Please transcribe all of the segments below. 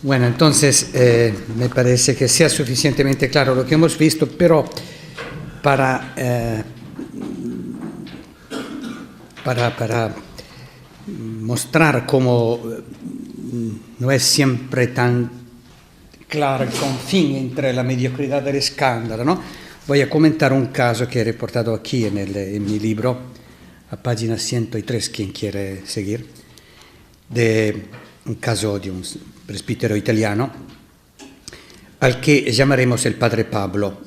Bueno, entonces me parece que sea suficientemente claro lo que hemos visto, pero para mostrar cómo no es siempre tan claro el confín entre la mediocridad y el escándalo, ¿no? Voy a comentar un caso que he reportado aquí en mi libro, a página 103, quien quiere seguir, de un caso de un presbítero italiano, al que llamaremos el padre Pablo,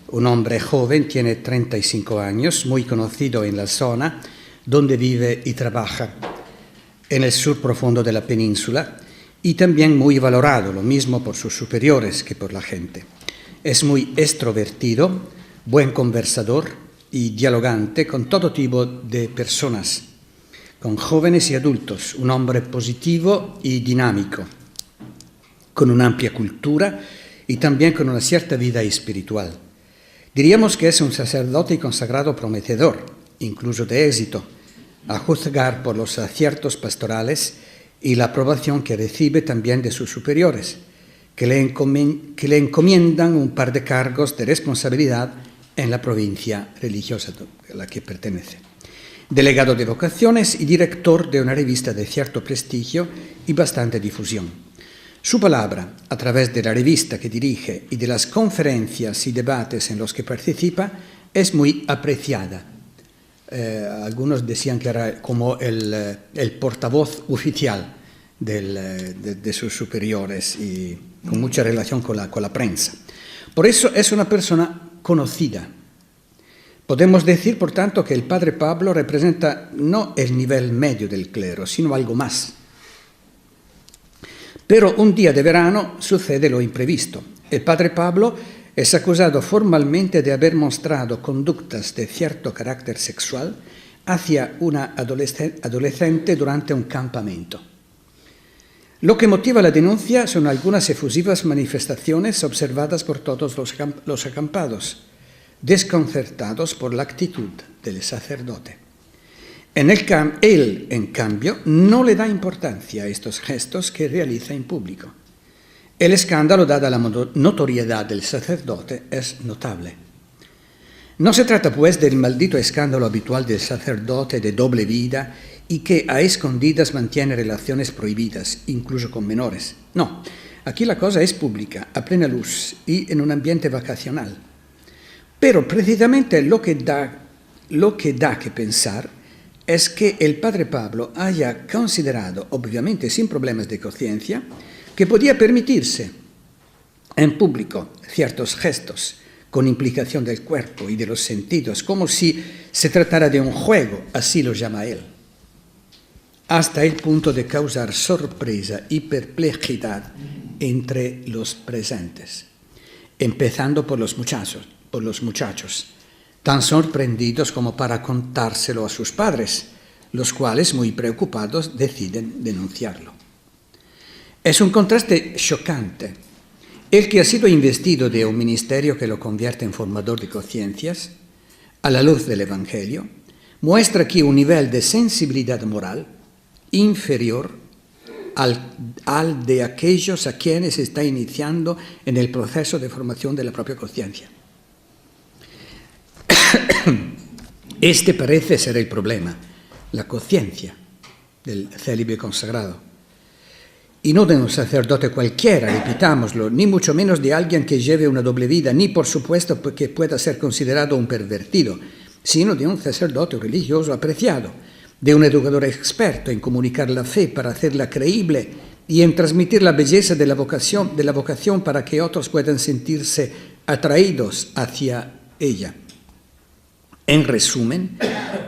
un hombre joven, tiene 35 años, muy conocido en la zona donde vive y trabaja, en el sur profundo de la península, y también muy valorado, lo mismo por sus superiores que por la gente. Es muy extrovertido, buen conversador y dialogante con todo tipo de personas, con jóvenes y adultos, un hombre positivo y dinámico, con una amplia cultura y también con una cierta vida espiritual. Diríamos que es un sacerdote y consagrado prometedor, incluso de éxito, a juzgar por los aciertos pastorales y la aprobación que recibe también de sus superiores, que le encomiendan un par de cargos de responsabilidad en la provincia religiosa a la que pertenece. Delegado de vocaciones y director de una revista de cierto prestigio y bastante difusión. Su palabra, a través de la revista que dirige y de las conferencias y debates en los que participa, es muy apreciada. Algunos decían que era como el portavoz oficial de sus superiores y con mucha relación con la prensa. Por eso es una persona conocida. Podemos decir, por tanto, que el padre Pablo representa no el nivel medio del clero, sino algo más. Pero un día de verano sucede lo imprevisto. El padre Pablo es acusado formalmente de haber mostrado conductas de cierto carácter sexual hacia una adolescente durante un campamento. Lo que motiva la denuncia son algunas efusivas manifestaciones observadas por todos los acampados, desconcertados por la actitud del sacerdote. Él, en cambio, no le da importancia a estos gestos que realiza en público. El escándalo, dada la notoriedad del sacerdote, es notable. No se trata, pues, del maldito escándalo habitual del sacerdote de doble vida y que a escondidas mantiene relaciones prohibidas, incluso con menores. No, aquí la cosa es pública, a plena luz y en un ambiente vacacional. Pero precisamente lo que da que pensar es que el padre Pablo haya considerado, obviamente sin problemas de conciencia, que podía permitirse en público ciertos gestos con implicación del cuerpo y de los sentidos, como si se tratara de un juego, así lo llama él, hasta el punto de causar sorpresa y perplejidad entre los presentes, empezando por los muchachos, tan sorprendidos como para contárselo a sus padres, los cuales, muy preocupados, deciden denunciarlo. Es un contraste chocante. El que ha sido investido de un ministerio que lo convierte en formador de conciencias, a la luz del Evangelio, muestra aquí un nivel de sensibilidad moral inferior al de aquellos a quienes se está iniciando en el proceso de formación de la propia conciencia. Este parece ser el problema, la conciencia del célibe consagrado. Y no de un sacerdote cualquiera, repitámoslo, ni mucho menos de alguien que lleve una doble vida, ni por supuesto que pueda ser considerado un pervertido, sino de un sacerdote religioso apreciado, de un educador experto en comunicar la fe para hacerla creíble y en transmitir la belleza de la vocación para que otros puedan sentirse atraídos hacia ella. En resumen,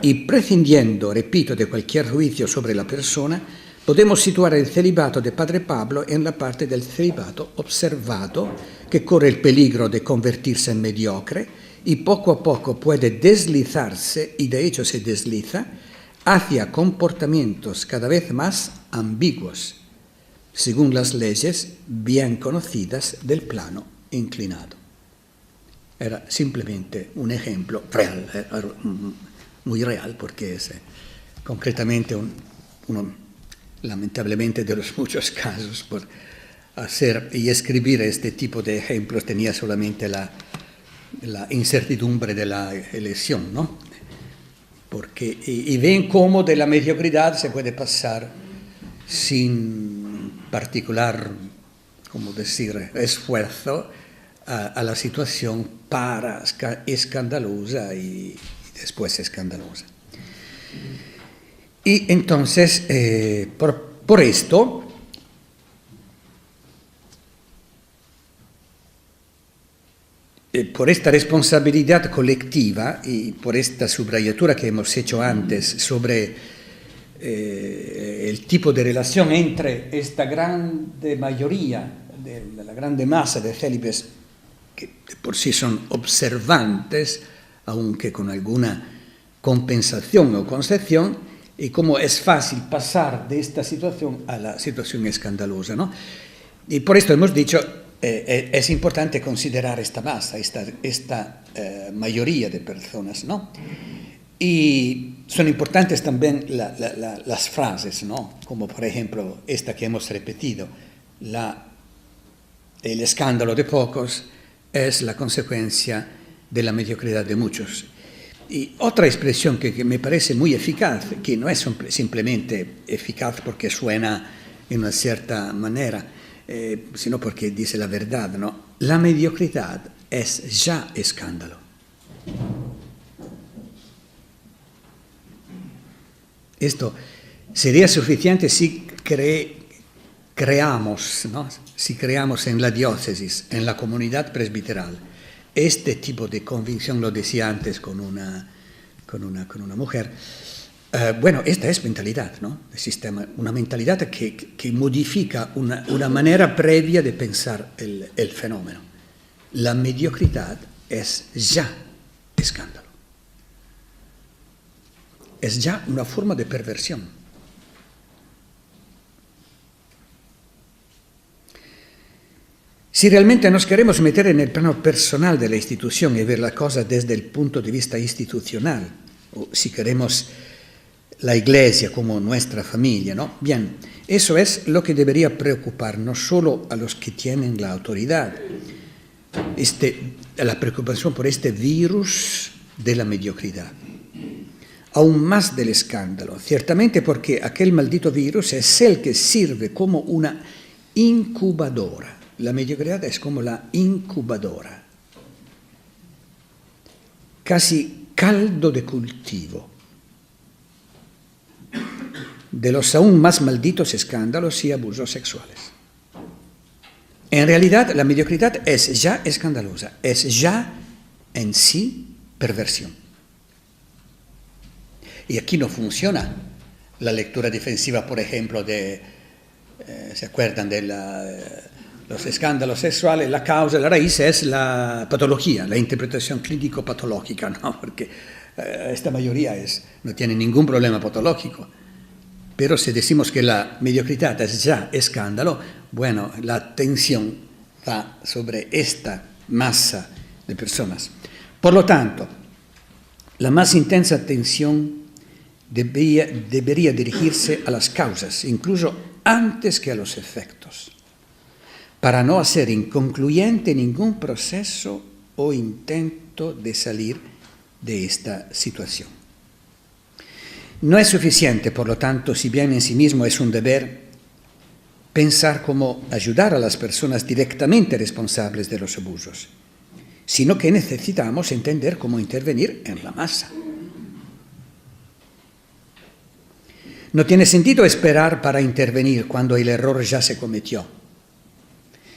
y prescindiendo, repito, de cualquier juicio sobre la persona, podemos situar el celibato de padre Pablo en la parte del celibato observado, que corre el peligro de convertirse en mediocre y poco a poco puede deslizarse, y de hecho se desliza, hacia comportamientos cada vez más ambiguos, según las leyes bien conocidas del plano inclinado. Era simplemente un ejemplo real, muy real, porque es concretamente uno, lamentablemente, de los muchos casos por hacer y escribir este tipo de ejemplos tenía solamente la incertidumbre de la elección, ¿no? Porque, y ven cómo de la mediocridad se puede pasar sin particular, como decir, esfuerzo a la situación escandalosa y después escandalosa. Y entonces, por esto, por esta responsabilidad colectiva y por esta subrayatura que hemos hecho antes sobre el tipo de relación entre esta grande mayoría, de la grande masa de célibes que por sí son observantes, aunque con alguna compensación o concepción, y cómo es fácil pasar de esta situación a la situación escandalosa, ¿no? Y por esto hemos dicho, es importante considerar esta masa, esta mayoría de personas, ¿no? Y son importantes también las frases, ¿no? Como por ejemplo esta que hemos repetido, el escándalo de pocos es la consecuencia de la mediocridad de muchos. Y otra expresión que me parece muy eficaz, que no es simplemente eficaz porque suena en una cierta manera, sino porque dice la verdad, ¿no? La mediocridad es ya escándalo. Esto sería suficiente si creamos, ¿no? Si creamos en la diócesis, en la comunidad presbiteral, este tipo de convicción, lo decía antes con una mujer. Bueno, esta es mentalidad, ¿no? El sistema, una mentalidad que modifica una manera previa de pensar el fenómeno. La mediocridad es ya escándalo. Es ya una forma de perversión. Si realmente nos queremos meter en el plano personal de la institución y ver la cosa desde el punto de vista institucional, o si queremos la Iglesia como nuestra familia, ¿no? Bien, eso es lo que debería preocupar no solo a los que tienen la autoridad, la preocupación por este virus de la mediocridad, aún más del escándalo, ciertamente porque aquel maldito virus es el que sirve como una incubadora. La mediocridad es como la incubadora, casi caldo de cultivo de los aún más malditos escándalos y abusos sexuales. En realidad, la mediocridad es ya escandalosa, es ya en sí perversión. Y aquí no funciona la lectura defensiva, por ejemplo, ¿se acuerdan de los escándalos sexuales? La causa, la raíz es la patología, la interpretación clínico-patológica, ¿no? Porque esta mayoría no tiene ningún problema patológico. Pero si decimos que la mediocridad es ya escándalo, bueno, la atención va sobre esta masa de personas. Por lo tanto, la más intensa atención debería dirigirse a las causas, incluso antes que a los efectos, para no hacer inconcluyente ningún proceso o intento de salir de esta situación. No es suficiente, por lo tanto, si bien en sí mismo es un deber, pensar cómo ayudar a las personas directamente responsables de los abusos, sino que necesitamos entender cómo intervenir en la masa. No tiene sentido esperar para intervenir cuando el error ya se cometió,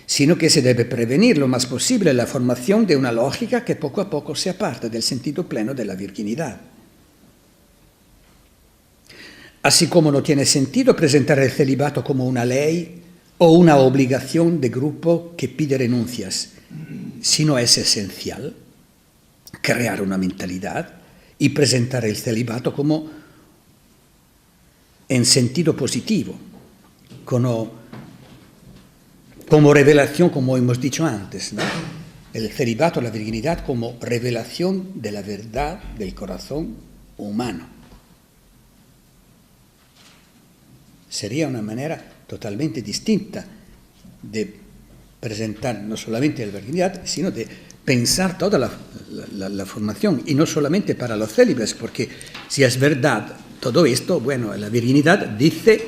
sino que se debe prevenir lo más posible la formación de una lógica que poco a poco se aparta del sentido pleno de la virginidad. Así como no tiene sentido presentar el celibato como una ley o una obligación de grupo que pide renuncias, sino es esencial crear una mentalidad y presentar el celibato como en sentido positivo, como revelación, como hemos dicho antes, ¿no? El celibato, la virginidad, como revelación de la verdad del corazón humano. Sería una manera totalmente distinta de presentar no solamente la virginidad, sino de pensar toda la formación, y no solamente para los célibes, porque si es verdad todo esto, bueno, la virginidad dice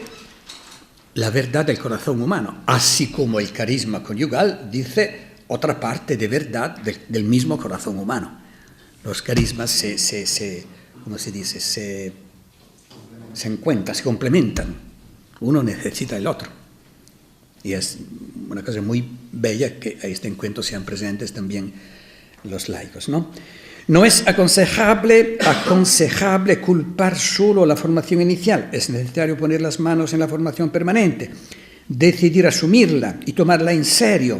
la verdad del corazón humano, así como el carisma conyugal dice otra parte de verdad del mismo corazón humano. Los carismas ¿cómo se dice? Se encuentran, se complementan. Uno necesita el otro. Y es una cosa muy bella que a este encuentro sean presentes también los laicos, ¿no? No es aconsejable culpar solo la formación inicial. Es necesario poner las manos en la formación permanente, decidir asumirla y tomarla en serio,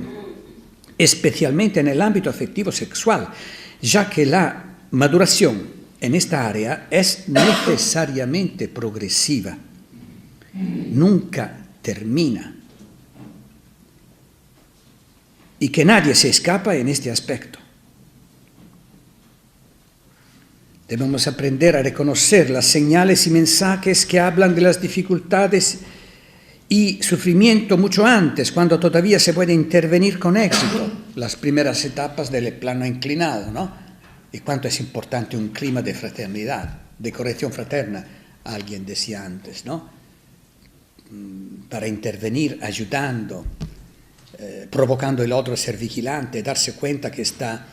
especialmente en el ámbito afectivo sexual, ya que la maduración en esta área es necesariamente progresiva, nunca termina, y que nadie se escapa en este aspecto. Debemos aprender a reconocer las señales y mensajes que hablan de las dificultades y sufrimiento mucho antes, cuando todavía se puede intervenir con éxito, las primeras etapas del plano inclinado, ¿no? Y cuánto es importante un clima de fraternidad, de corrección fraterna, alguien decía antes, ¿no? Para intervenir, ayudando, provocando el otro a ser vigilante, darse cuenta que está,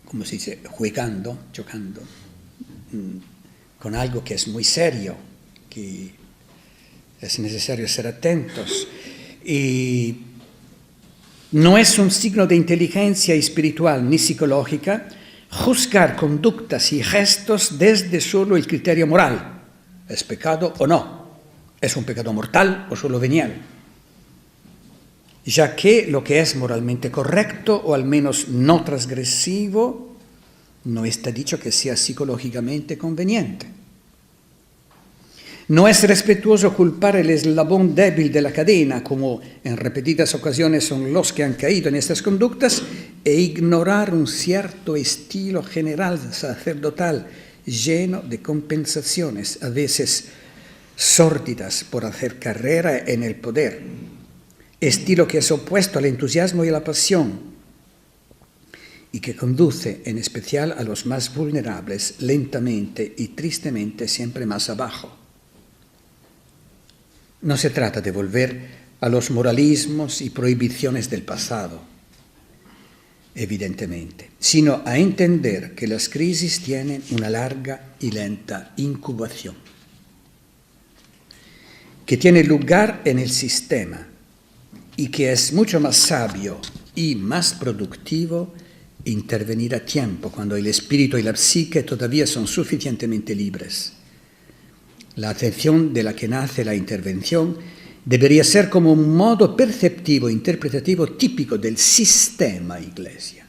¿cómo se dice?, jugando con algo que es muy serio, que es necesario ser atentos. Y no es un signo de inteligencia espiritual ni psicológica juzgar conductas y gestos desde solo el criterio moral. ¿Es pecado o no? ¿Es un pecado mortal o solo venial? Ya que lo que es moralmente correcto, o al menos no transgresivo, no está dicho que sea psicológicamente conveniente. No es respetuoso culpar el eslabón débil de la cadena, como en repetidas ocasiones son los que han caído en estas conductas, e ignorar un cierto estilo general sacerdotal lleno de compensaciones, a veces sórdidas por hacer carrera en el poder. Estilo que es opuesto al entusiasmo y a la pasión, y que conduce en especial a los más vulnerables lentamente y tristemente siempre más abajo. No se trata de volver a los moralismos y prohibiciones del pasado, evidentemente, sino a entender que las crisis tienen una larga y lenta incubación, que tiene lugar en el sistema, y que es mucho más sabio y más productivo intervenir a tiempo, cuando el espíritu y la psique todavía son suficientemente libres. La atención de la que nace la intervención debería ser como un modo perceptivo, interpretativo típico del sistema Iglesia,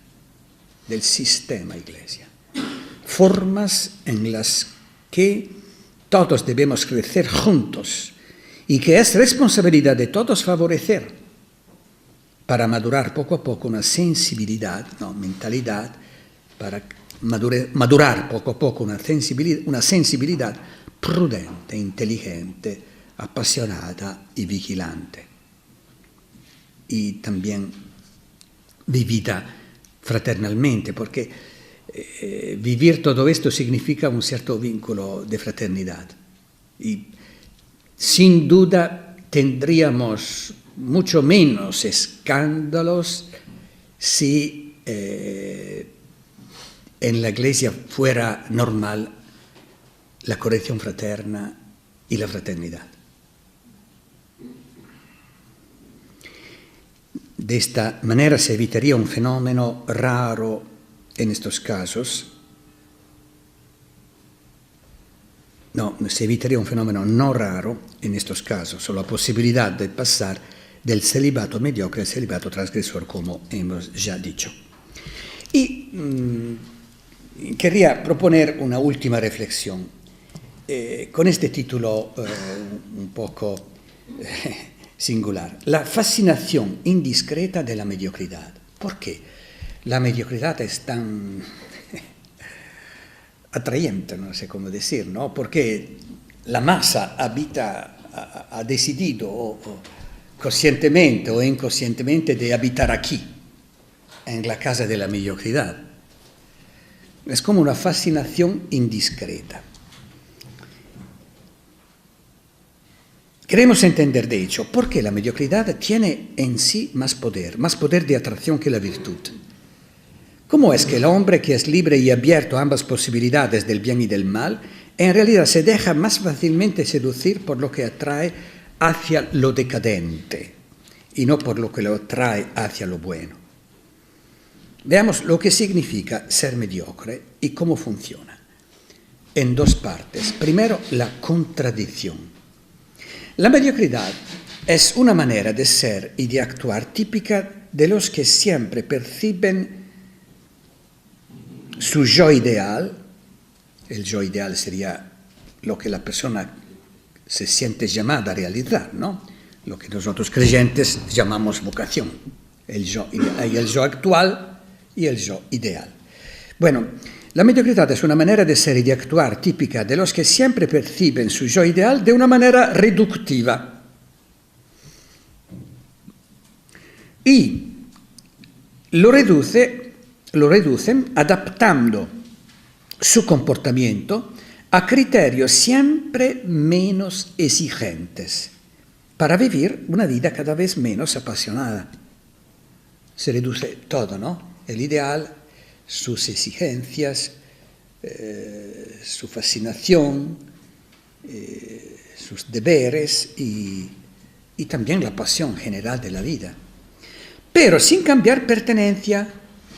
formas en las que todos debemos crecer juntos y que es responsabilidad de todos favorecer, para madurar poco a poco una sensibilidad, mentalidad, para madurar poco a poco una sensibilidad prudente, inteligente, apasionada y vigilante. Y también vivida fraternalmente, porque vivir todo esto significa un cierto vínculo de fraternidad. Y sin duda tendríamos mucho menos escándalos si en la Iglesia fuera normal la corrección fraterna y la fraternidad. De esta manera se evitaría un fenómeno raro en estos casos. Se evitaría un fenómeno no raro en estos casos, o la posibilidad de pasar del celibato mediocre al celibato transgresor, como hemos ya dicho. Y querría proponer una última reflexión, con este título un poco singular: la fascinación indiscreta de la mediocridad. ¿Por qué la mediocridad es tan atrayente? No sé cómo decir, ¿no? Porque la masa ha decidido conscientemente o inconscientemente de habitar aquí, en la casa de la mediocridad. Es como una fascinación indiscreta. Queremos entender, de hecho, por qué la mediocridad tiene en sí más poder de atracción que la virtud. ¿Cómo es que el hombre que es libre y abierto a ambas posibilidades del bien y del mal, en realidad se deja más fácilmente seducir por lo que atrae hacia lo decadente y no por lo que lo atrae hacia lo bueno? Veamos lo que significa ser mediocre y cómo funciona. En dos partes. Primero, la contradicción. La mediocridad es una manera de ser y de actuar típica de los que siempre perciben su yo ideal. El yo ideal sería lo que la persona se siente llamada a realizar, ¿no? Lo que nosotros creyentes llamamos vocación. Hay el yo actual y el yo ideal. Bueno, la mediocridad es una manera de ser y de actuar típica de los que siempre perciben su yo ideal de una manera reductiva. Y lo reducen adaptando su comportamiento a criterios siempre menos exigentes para vivir una vida cada vez menos apasionada. Se reduce todo, ¿no? El ideal, sus exigencias, su fascinación, sus deberes y también la pasión general de la vida. Pero sin cambiar pertenencia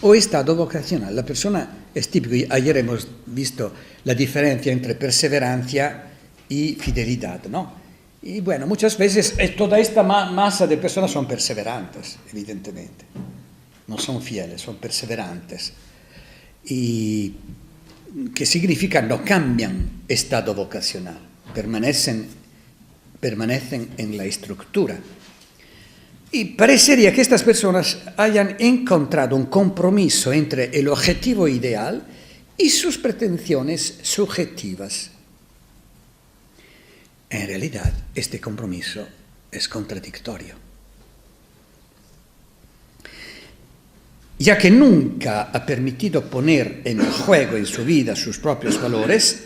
o estado vocacional. La persona es típico, ayer hemos visto la diferencia entre perseverancia y fidelidad, ¿no? Y bueno, muchas veces toda esta masa de personas son perseverantes, evidentemente. No son fieles, son perseverantes. Y que significa no cambian estado vocacional, permanecen en la estructura. Y parecería que estas personas hayan encontrado un compromiso entre el objetivo ideal y sus pretensiones subjetivas. En realidad, este compromiso es contradictorio, ya que nunca ha permitido poner en juego en su vida sus propios valores,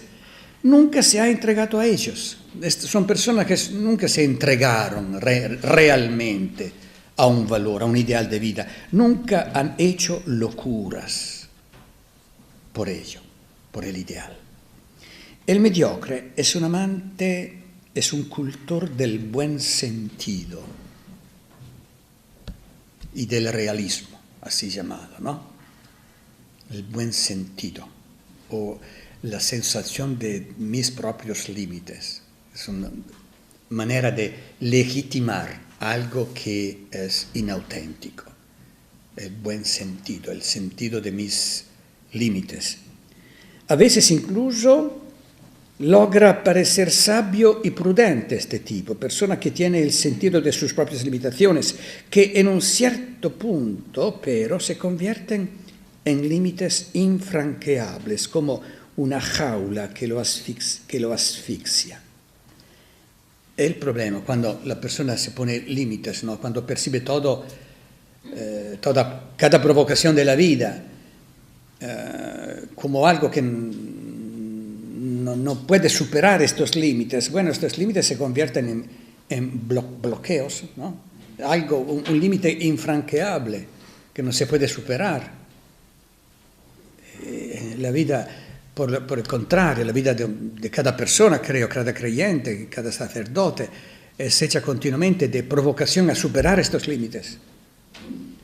nunca se ha entregado a ellos. Son personas que nunca se entregaron realmente a un valor, a un ideal de vida. Nunca han hecho locuras por ello, por el ideal. El mediocre es un amante, es un cultor del buen sentido y del realismo, así llamado, ¿no? El buen sentido o la sensación de mis propios límites. Es una manera de legitimar algo que es inauténtico. El buen sentido, el sentido de mis límites. A veces incluso logra parecer sabio y prudente este tipo, persona que tiene el sentido de sus propias limitaciones, que en un cierto punto, pero, se convierten en límites infranqueables, como una jaula que lo asfixia. El problema, cuando la persona se pone límites, ¿no? Cuando percibe cada provocación de la vida como algo que no puede superar estos límites, bueno, estos límites se convierten en bloqueos, ¿no? Un límite infranqueable que no se puede superar. La vida, por el contrario, la vida de cada persona, creo, cada creyente, cada sacerdote, es hecha continuamente de provocación a superar estos límites.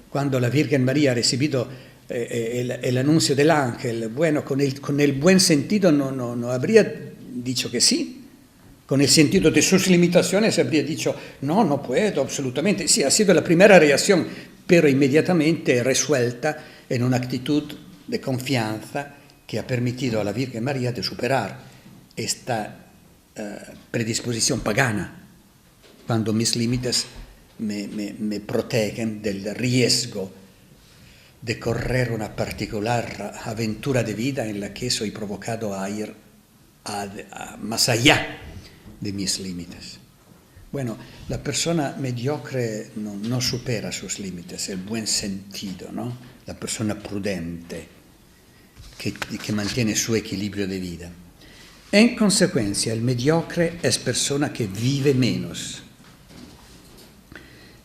Cuando la Virgen María ha recibido el anuncio del ángel, bueno, con el buen sentido no habría dicho que sí. Con el sentido de sus limitaciones habría dicho, no puedo, absolutamente. Sí, ha sido la primera reacción, pero inmediatamente resuelta en una actitud de confianza que ha permitido a la Virgen María de superar esta predisposición pagana, cuando mis límites me protegen del riesgo de correr una particular aventura de vida en la que soy provocado a ir más allá de mis límites. Bueno, la persona mediocre no supera sus límites, el buen sentido, ¿no? La persona prudente que mantiene su equilibrio de vida. En consecuencia, el mediocre es persona que vive menos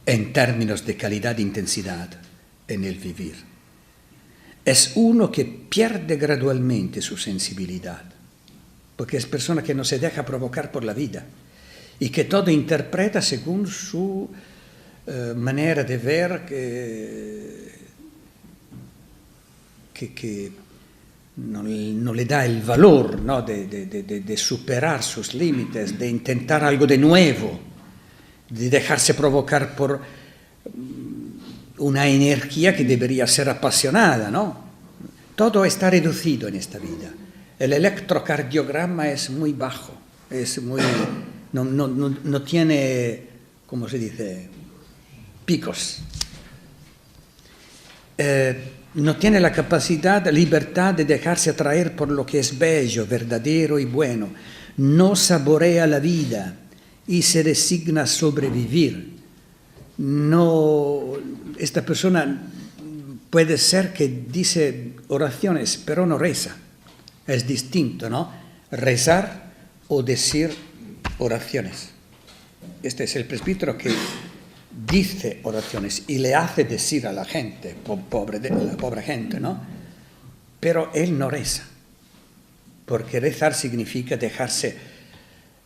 en términos de calidad e intensidad en el vivir. Es uno que pierde gradualmente su sensibilidad, porque es persona que no se deja provocar por la vida y que todo interpreta según su manera de ver que no le da el valor, ¿no? de superar sus límites, de intentar algo de nuevo, de dejarse provocar por una energía que debería ser apasionada, ¿no? Todo está reducido en esta vida. El electrocardiograma es muy bajo, es muy, no tiene, ¿cómo se dice?, picos. No tiene la capacidad, libertad de dejarse atraer por lo que es bello, verdadero y bueno. No saborea la vida y se resigna a sobrevivir. No, esta persona puede ser que dice oraciones, pero no reza. Es distinto, ¿no? Rezar o decir oraciones. Este es el presbítero que dice oraciones y le hace decir a la gente, la pobre gente, ¿no? Pero él no reza, porque rezar significa dejarse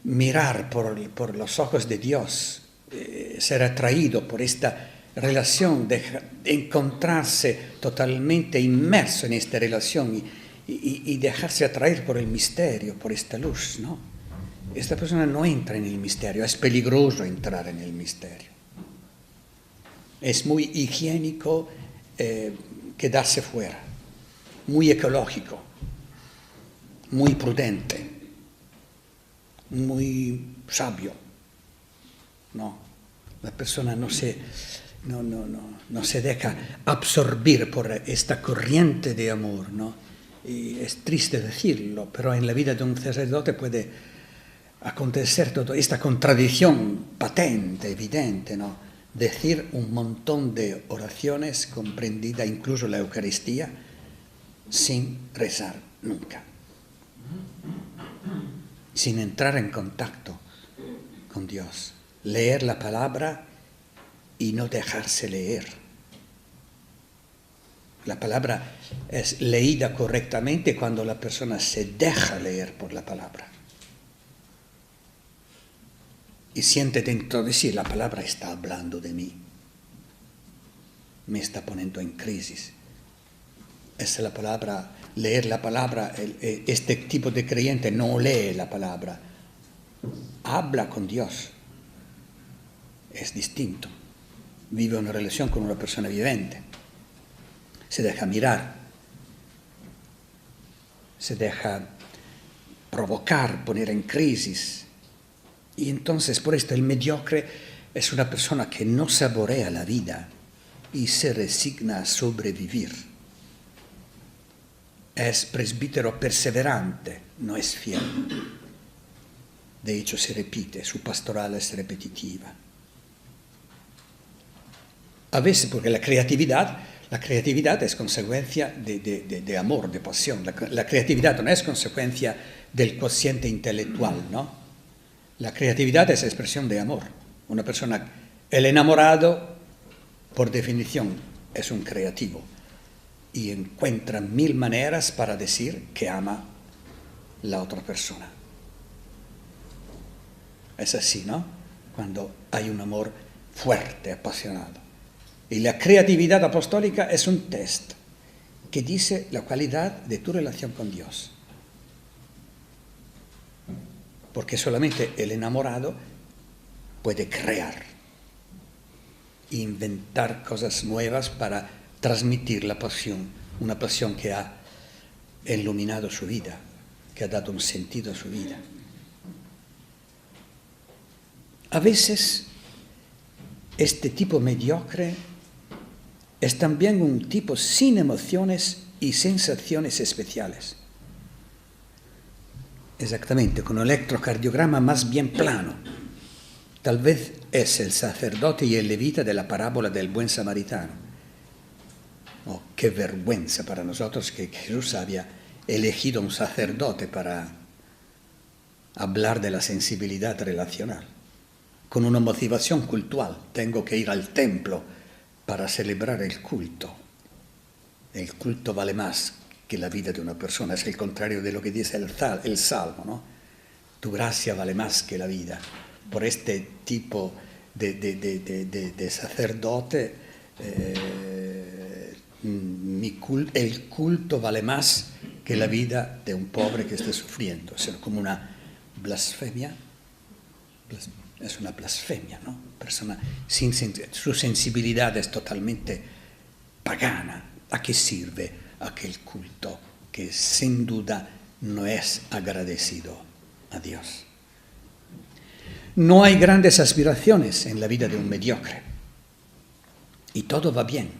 mirar por los ojos de Dios, ser atraído por esta relación, de encontrarse totalmente inmerso en esta relación y dejarse atraer por el misterio, por esta luz, ¿no? Esta persona no entra en el misterio, es peligroso entrar en el misterio. Es muy higiénico quedarse fuera, muy ecológico, muy prudente, muy sabio. No, la persona no se deja absorbir por esta corriente de amor, ¿no? Y es triste decirlo, pero en la vida de un sacerdote puede acontecer toda esta contradicción patente, evidente, ¿no? Decir un montón de oraciones, comprendida incluso la Eucaristía, sin rezar nunca, sin entrar en contacto con Dios, leer la palabra y no dejarse leer. La palabra es leída correctamente cuando la persona se deja leer por la palabra y siente dentro de sí, la palabra está hablando de mí, me está poniendo en crisis. Es la palabra, leer la palabra, este tipo de creyente no lee la palabra, habla con Dios, es distinto, vive una relación con una persona vivente, se deja mirar, se deja provocar, poner en crisis. Y entonces, por esto, el mediocre es una persona que no saborea la vida y se resigna a sobrevivir. Es presbítero perseverante, no es fiel. De hecho, se repite, su pastoral es repetitiva. A veces, porque la creatividad es consecuencia de amor, de pasión. La creatividad no es consecuencia del cociente intelectual, ¿no? La creatividad es expresión de amor. Una persona, el enamorado, por definición, es un creativo y encuentra 1000 maneras para decir que ama la otra persona. Es así, ¿no? Cuando hay un amor fuerte, apasionado. Y la creatividad apostólica es un test que dice la cualidad de tu relación con Dios. Porque solamente el enamorado puede crear, inventar cosas nuevas para transmitir la pasión, una pasión que ha iluminado su vida, que ha dado un sentido a su vida. A veces, este tipo mediocre es también un tipo sin emociones y sensaciones especiales. Exactamente, con un electrocardiograma más bien plano. tal vez es el sacerdote y el levita de la parábola del buen samaritano. Oh, qué vergüenza para nosotros que Jesús había elegido un sacerdote para hablar de la sensibilidad relacional, con una motivación cultural. Tengo que ir al templo para celebrar el culto. El culto vale más que la vida de una persona, es el contrario de lo que dice el Salmo, ¿no? Tu gracia vale más que la vida. Por este tipo de sacerdote, el culto vale más que la vida de un pobre que esté sufriendo. Es como una blasfemia. Es una blasfemia, ¿no? Persona su sensibilidad es totalmente pagana. ¿A qué sirve aquel culto que sin duda no es agradecido a Dios? No hay grandes aspiraciones en la vida de un mediocre. Y todo va bien.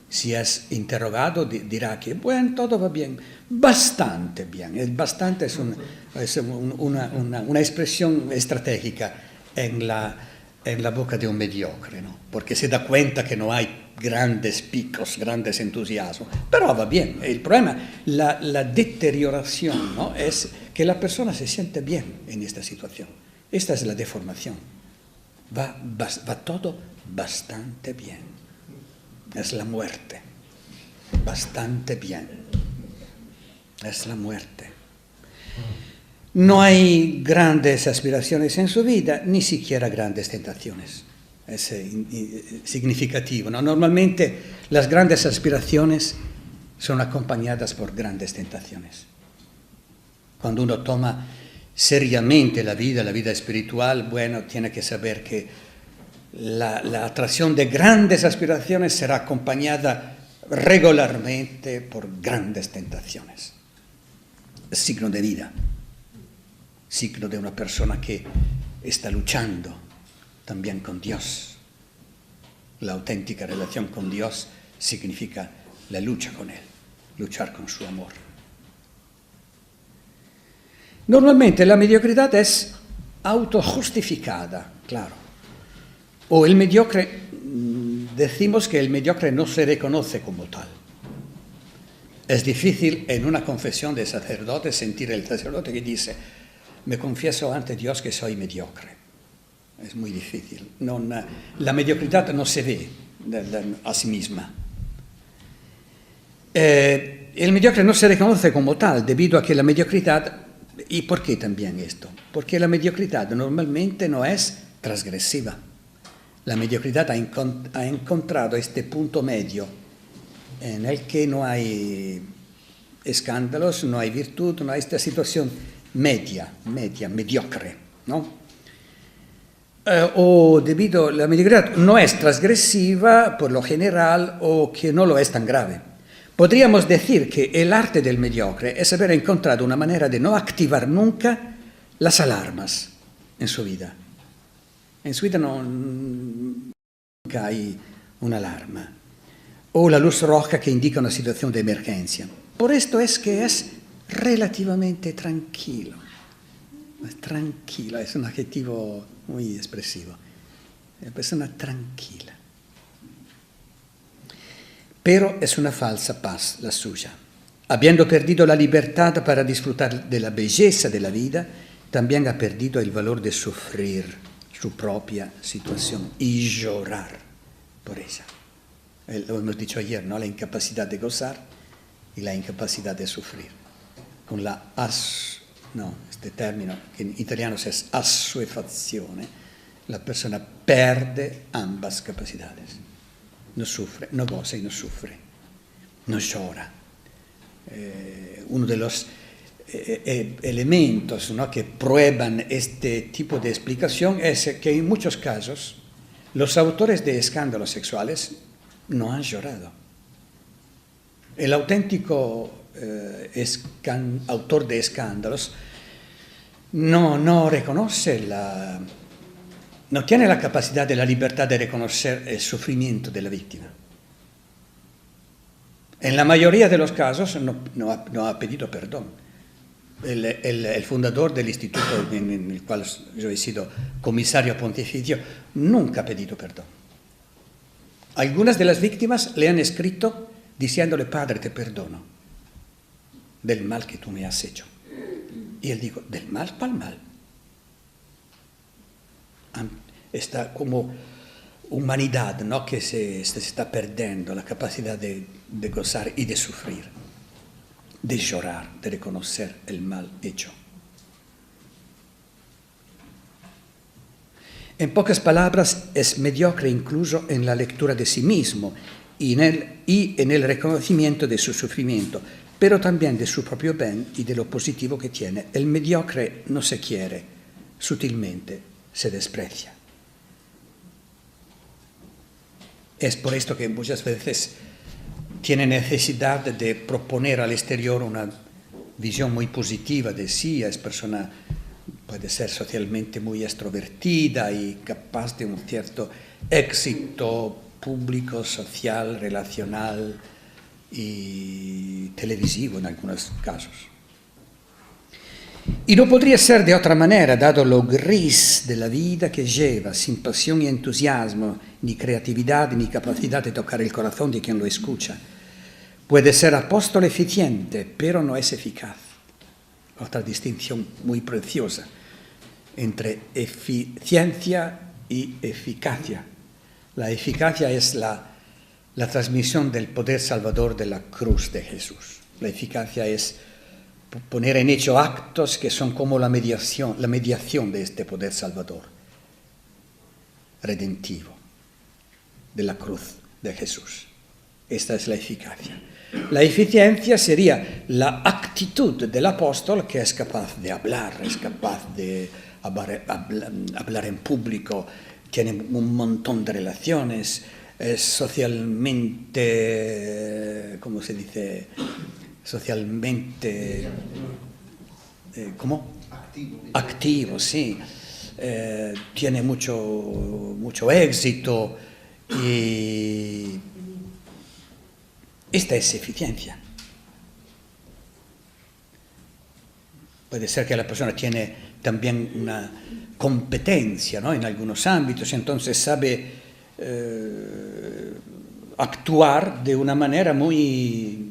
Si es interrogado, dirá que, bueno, todo va bien. Bastante bien. El bastante es una expresión estratégica en la boca de un mediocre, ¿no? Porque se da cuenta que no hay grandes picos, grandes entusiasmos. Pero va bien. El problema, la deterioración, ¿no? Es que la persona se siente bien en esta situación. Esta es la deformación. Va todo bastante bien. Es la muerte. Bastante bien. Es la muerte. No hay grandes aspiraciones en su vida, ni siquiera grandes tentaciones. Es significativo, ¿no? Normalmente las grandes aspiraciones son acompañadas por grandes tentaciones. Cuando uno toma seriamente la vida espiritual, bueno, tiene que saber que la atracción de grandes aspiraciones será acompañada regularmente por grandes tentaciones. Es signo de vida, signo de una persona que está luchando también con Dios. La auténtica relación con Dios significa la lucha con Él, luchar con su amor. Normalmente la mediocridad es autojustificada, claro. O el mediocre, decimos que el mediocre no se reconoce como tal. Es difícil en una confesión de sacerdote sentir el sacerdote que dice, me confieso ante Dios que soy mediocre. Es muy difícil. La mediocridad no se ve a sí misma. El mediocre no se reconoce como tal debido a que la mediocridad, ¿y por qué también esto? Porque la mediocridad normalmente no es transgresiva. La mediocridad ha encontrado este punto medio en el que no hay escándalos, no hay virtud, no hay esta situación mediocre, ¿no? O debido a la mediocridad no es transgresiva por lo general o que no lo es tan grave. Podríamos decir que el arte del mediocre es haber encontrado una manera de no activar nunca las alarmas en su vida. En su vida nunca hay una alarma o la luz roja que indica una situación de emergencia. Por esto es que es relativamente tranquilo. Tranquilo es un adjetivo muy expresivo. Una persona tranquila. Pero es una falsa paz la suya. Habiendo perdido la libertad para disfrutar de la belleza de la vida, también ha perdido el valor de sufrir su propia situación y llorar por ella. Lo hemos dicho ayer, ¿no? La incapacidad de gozar y la incapacidad de sufrir. Con este término que en italiano es assuefazione, la persona perde ambas capacidades. No sufre, no goza y no sufre, no llora. Uno de los elementos, ¿no?, que prueban este tipo de explicación es que en muchos casos los autores de escándalos sexuales no han llorado. El auténtico autor de escándalos no reconoce no tiene la capacidad de la libertad de reconocer el sufrimiento de la víctima. En la mayoría de los casos no ha pedido perdón, el fundador del instituto en el cual yo he sido comisario pontificio, nunca ha pedido perdón. Algunas de las víctimas le han escrito diciéndole: Padre, te perdono del mal que tú me has hecho. Y él dijo: ¿del mal? ¿Cuál mal? Esta como humanidad, ¿no?, que se está perdiendo la capacidad de gozar y de sufrir, de llorar, de reconocer el mal hecho. En pocas palabras, es mediocre incluso en la lectura de sí mismo y en el reconocimiento de su sufrimiento, pero también de su propio bien y de lo positivo que tiene. El mediocre no se quiere, sutilmente se desprecia. Es por esto que muchas veces tiene necesidad de proponer al exterior una visión muy positiva de sí. Es persona, puede ser socialmente muy extrovertida y capaz de un cierto éxito público, social, relacional y televisivo en algunos casos. Y no podría ser de otra manera, dado lo gris de la vida que lleva, sin pasión y entusiasmo, ni creatividad, ni capacidad de tocar el corazón de quien lo escucha. Puede ser apóstol eficiente, pero no es eficaz. Otra distinción muy preciosa entre eficiencia y eficacia. La eficacia es la transmisión del poder salvador de la cruz de Jesús. La eficacia es poner en hecho actos que son como la mediación de este poder salvador, redentivo, de la cruz de Jesús. Esta es la eficacia. La eficiencia sería la actitud del apóstol, que es capaz de hablar, es capaz de hablar en público, tiene un montón de relaciones, es socialmente, ¿cómo se dice? Socialmente, ¿cómo? Activo, sí. Tiene mucho éxito y esta es eficiencia. Puede ser que la persona tiene también una competencia, ¿no?, en algunos ámbitos, entonces sabe actuar de una manera muy,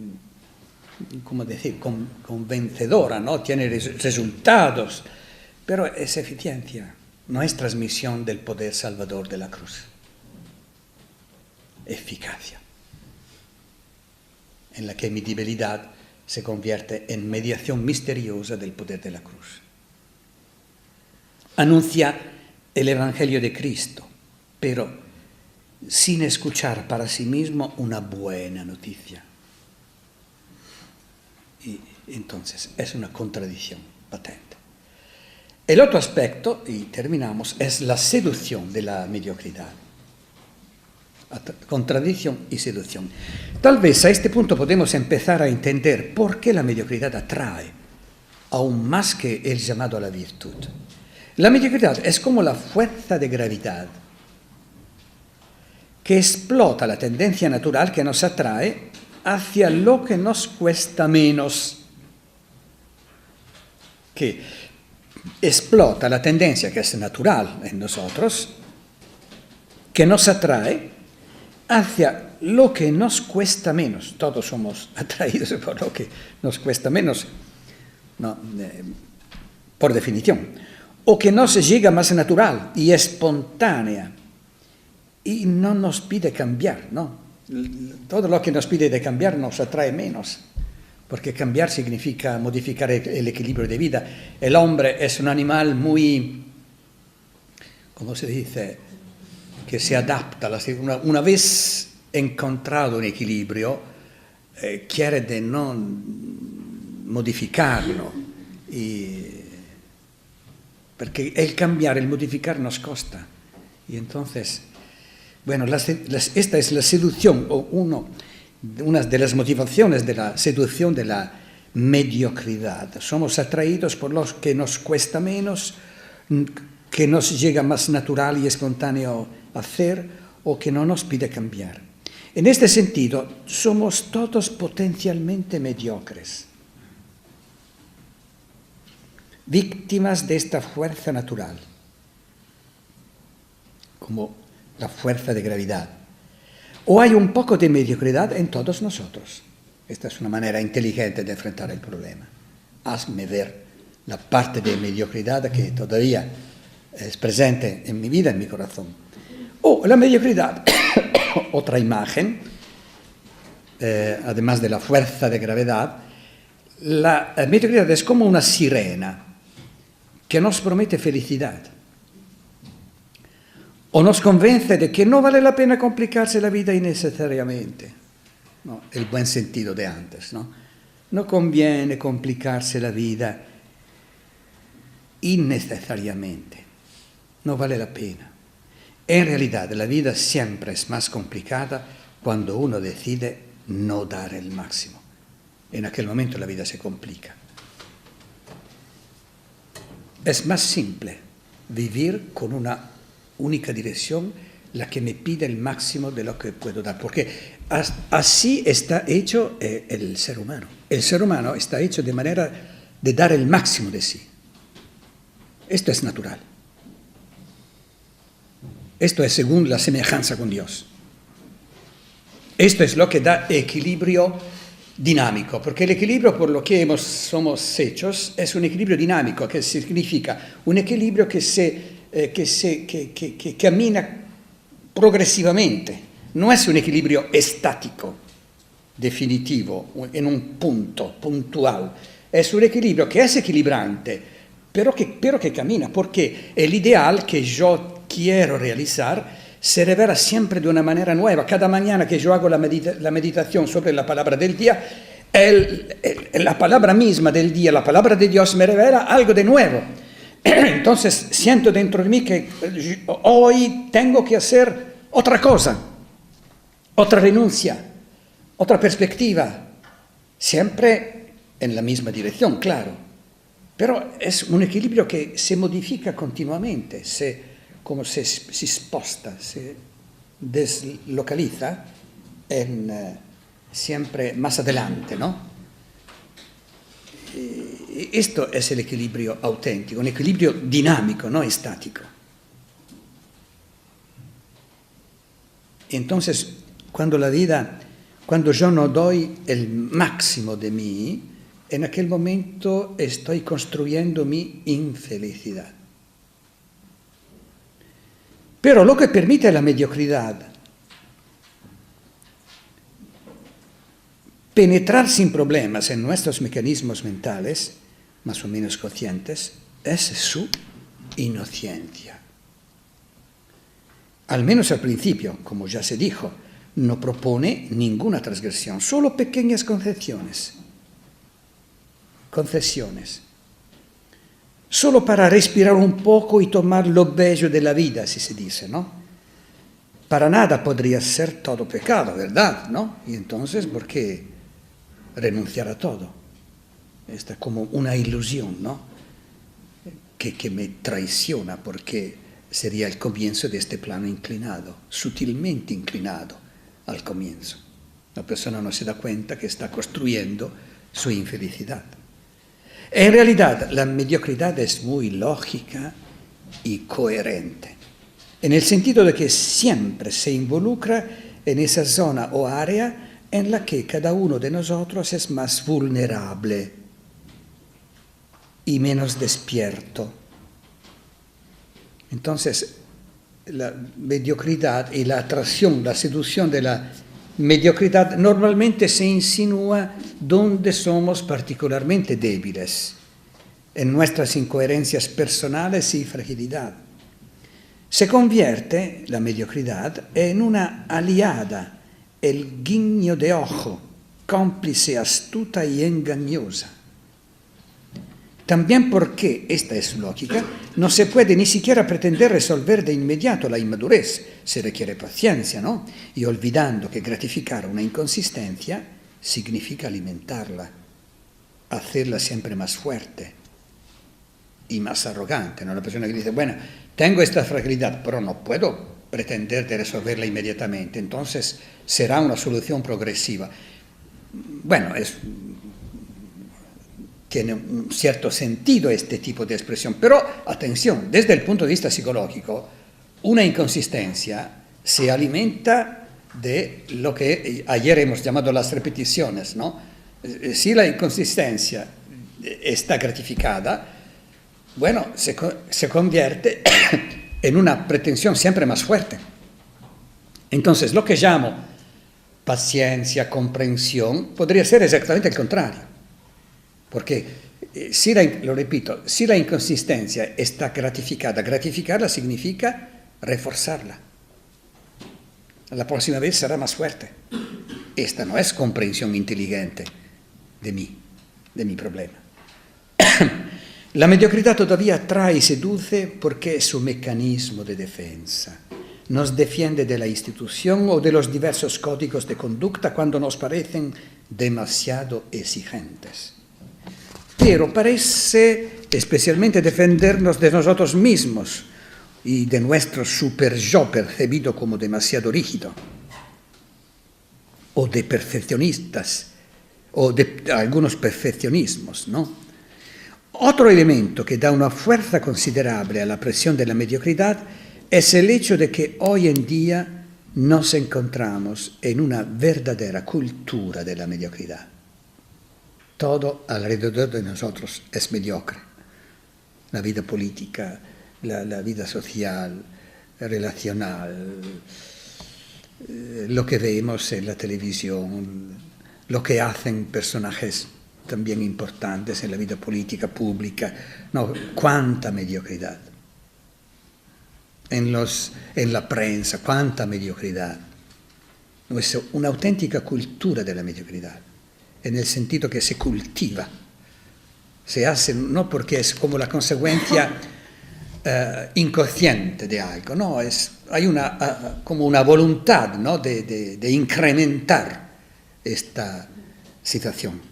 ¿cómo decir?, convencedora, ¿no? Tiene resultados, pero es eficiencia, no es transmisión del poder salvador de la cruz. Eficacia, en la que mi debilidad se convierte en mediación misteriosa del poder de la cruz. Anuncia el Evangelio de Cristo, pero sin escuchar para sí mismo una buena noticia. Y entonces es una contradicción patente. El otro aspecto, y terminamos, es la seducción de la mediocridad. Contradicción y seducción. Tal vez a este punto podemos empezar a entender por qué la mediocridad atrae, aún más que el llamado a la virtud. La mediocridad es como la fuerza de gravedad que explota la tendencia natural que nos atrae hacia lo que nos cuesta menos, que explota la tendencia que es natural en nosotros, que nos atrae hacia lo que nos cuesta menos. Todos somos atraídos por lo que nos cuesta menos, no, por definición, o que nos llega más natural y espontánea y no nos pide cambiar, ¿no? Todo lo que nos pide de cambiar nos atrae menos, porque cambiar significa modificar el equilibrio de vida. El hombre es un animal muy, ¿cómo se dice?, que se adapta. Una vez encontrado un equilibrio, quiere de no modificarlo, porque el cambiar, el modificar nos costa. Y entonces, bueno, esta es la seducción, o una de las motivaciones de la seducción de la mediocridad. Somos atraídos por lo que nos cuesta menos, que nos llega más natural y espontáneo hacer, o que no nos pide cambiar. En este sentido, somos todos potencialmente mediocres. víctimas de esta fuerza natural, como la fuerza de gravedad. O hay un poco de mediocridad en todos nosotros. Esta es una manera inteligente de enfrentar el problema. Hazme ver la parte de mediocridad que todavía es presente en mi vida, en mi corazón. O la mediocridad, otra imagen, además de la fuerza de gravedad, la mediocridad es como una sirena que nos promete felicidad o nos convence de que no vale la pena complicarse la vida innecesariamente. No, el buen sentido de antes, ¿no? No conviene complicarse la vida innecesariamente, no vale la pena. En realidad la vida siempre es más complicada cuando uno decide no dar el máximo. En aquel momento la vida se complica. Es más simple vivir con una única dirección, la que me pide el máximo de lo que puedo dar, porque así está hecho el ser humano. El ser humano está hecho de manera de dar el máximo de sí. Esto es natural. Esto es según la semejanza con Dios. Esto es lo que da equilibrio dinámico, porque el equilibrio por lo que somos hechos es un equilibrio dinámico, que significa un equilibrio que camina progresivamente. No es un equilibrio estático, definitivo, en un punto puntual. Es un equilibrio que es equilibrante, pero que camina, porque el ideal que yo quiero realizar se revela siempre de una manera nueva. Cada mañana que yo hago la meditación sobre la palabra del día, la palabra misma del día, la palabra de Dios me revela algo de nuevo. Entonces siento dentro de mí que hoy tengo que hacer otra cosa, otra renuncia, otra perspectiva, siempre en la misma dirección, claro. Pero es un equilibrio que se modifica continuamente, como se sposta, se deslocaliza siempre más adelante, ¿no? Esto es el equilibrio auténtico, un equilibrio dinámico, no estático. Entonces, cuando yo no doy el máximo de mí, en aquel momento estoy construyendo mi infelicidad. Pero lo que permite la mediocridad penetrar sin problemas en nuestros mecanismos mentales, más o menos conscientes, es su inocencia. Al menos al principio, como ya se dijo, no propone ninguna transgresión, solo pequeñas concesiones. Solo para respirar un poco y tomar lo bello de la vida, así se dice, ¿no? Para nada podría ser todo pecado, ¿verdad? ¿No? Y entonces, ¿por qué renunciar a todo? Esta es como una ilusión, ¿no? Que me traiciona, porque sería el comienzo de este plano inclinado, sutilmente inclinado al comienzo. La persona no se da cuenta que está construyendo su infelicidad. En realidad, la mediocridad es muy lógica y coherente, en el sentido de que siempre se involucra en esa zona o área en la que cada uno de nosotros es más vulnerable y menos despierto. Entonces, la mediocridad y la atracción, la seducción de la mediocridad normalmente se insinúa donde somos particularmente débiles, en nuestras incoherencias personales y fragilidad. Se convierte la mediocridad en una aliada, el guiño de ojo, cómplice astuta y engañosa. También porque, esta es su lógica, no se puede ni siquiera pretender resolver de inmediato la inmadurez, se requiere paciencia, ¿no? Y olvidando que gratificar una inconsistencia significa alimentarla, hacerla siempre más fuerte y más arrogante, ¿no? La persona que dice, bueno, tengo esta fragilidad, pero no puedo pretender de resolverla inmediatamente, entonces será una solución progresiva. Bueno, tiene un cierto sentido este tipo de expresión. Pero, atención, desde el punto de vista psicológico, una inconsistencia se alimenta de lo que ayer hemos llamado las repeticiones, ¿no? Si la inconsistencia está gratificada, bueno, se convierte en una pretensión siempre más fuerte. Entonces, lo que llamo paciencia, comprensión, podría ser exactamente el contrario. Porque, lo repito, si la inconsistencia está gratificada, gratificarla significa reforzarla. La próxima vez será más fuerte. Esta no es comprensión inteligente de mi problema. La mediocridad todavía atrae y seduce porque es un mecanismo de defensa. Nos defiende de la institución o de los diversos códigos de conducta cuando nos parecen demasiado exigentes. Pero parece especialmente defendernos de nosotros mismos y de nuestro super-yo percibido como demasiado rígido, o de perfeccionistas, o de algunos perfeccionismos, ¿no? Otro elemento que da una fuerza considerable a la presión de la mediocridad es el hecho de que hoy en día nos encontramos en una verdadera cultura de la mediocridad. Todo alrededor de nosotros es mediocre. La vida política, la vida social, relacional, lo que vemos en la televisión, lo que hacen personajes también importantes en la vida política pública. No, cuánta mediocridad. En la prensa, cuánta mediocridad. No, es una auténtica cultura de la mediocridad, en el sentido que se cultiva. Se hace no porque es como la consecuencia inconsciente de algo, no, hay como una voluntad, ¿no?, de incrementar esta situación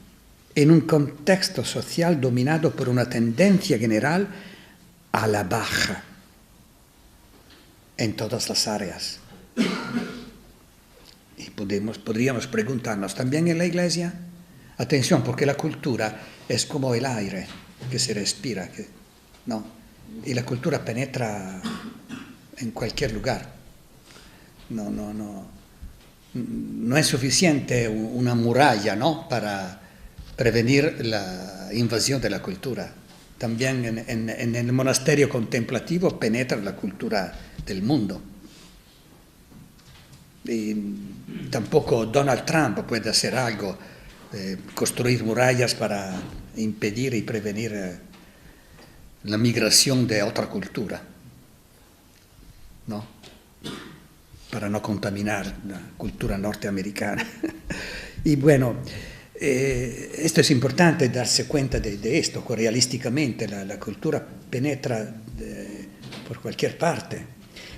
en un contexto social dominado por una tendencia general a la baja en todas las áreas. Y podríamos preguntarnos, ¿también en la Iglesia? Atención, porque la cultura es como el aire que se respira, ¿no? Y la cultura penetra en cualquier lugar. No es suficiente una muralla, ¿no?, para prevenir la invasión de la cultura. También en el monasterio contemplativo penetra la cultura del mundo. Y tampoco Donald Trump puede hacer algo, construir murallas para impedir y prevenir la migración de otra cultura, ¿no?, para no contaminar la cultura norteamericana. Y bueno, esto es importante darse cuenta de esto, que realísticamente la cultura penetra por cualquier parte.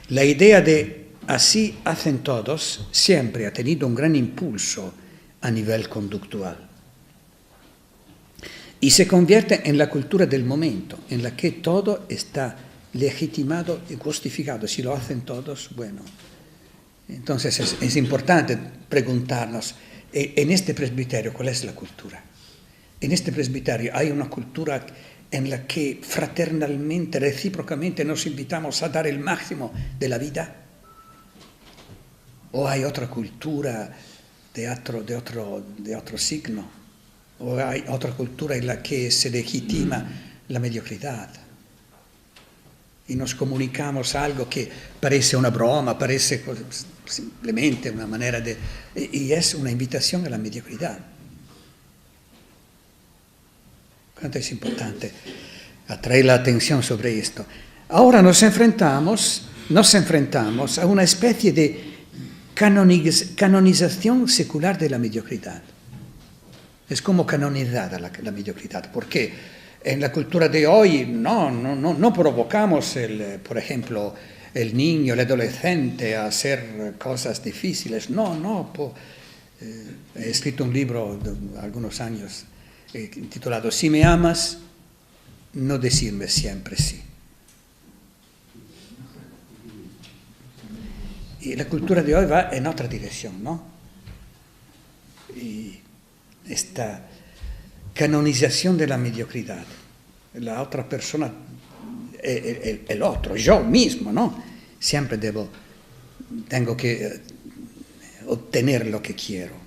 La idea de así hacen todos siempre ha tenido un gran impulso a nivel conductual. Y se convierte en la cultura del momento, en la que todo está legitimado y justificado. Si lo hacen todos, bueno. Entonces es importante preguntarnos, en este presbiterio, ¿cuál es la cultura? En este presbiterio hay una cultura en la que fraternalmente, recíprocamente nos invitamos a dar el máximo de la vida. ¿O hay otra cultura de otro signo? ¿O hay otra cultura en la que se legitima la mediocridad? Y nos comunicamos algo que parece una broma, parece simplemente una manera de... Y es una invitación a la mediocridad. ¿Cuánto es importante atraer la atención sobre esto? Ahora nos enfrentamos a una especie de canonización secular de la mediocridad. Es como canonizada la mediocridad. ¿Por qué? En la cultura de hoy no provocamos, por ejemplo, el niño, el adolescente a hacer cosas difíciles. He escrito un libro de algunos años titulado Si me amas, no decirme siempre sí. Y la cultura de hoy va en otra dirección, ¿no? Y canonización de la mediocridad. La otra persona el otro, yo mismo, ¿no? Siempre tengo que obtener lo que quiero.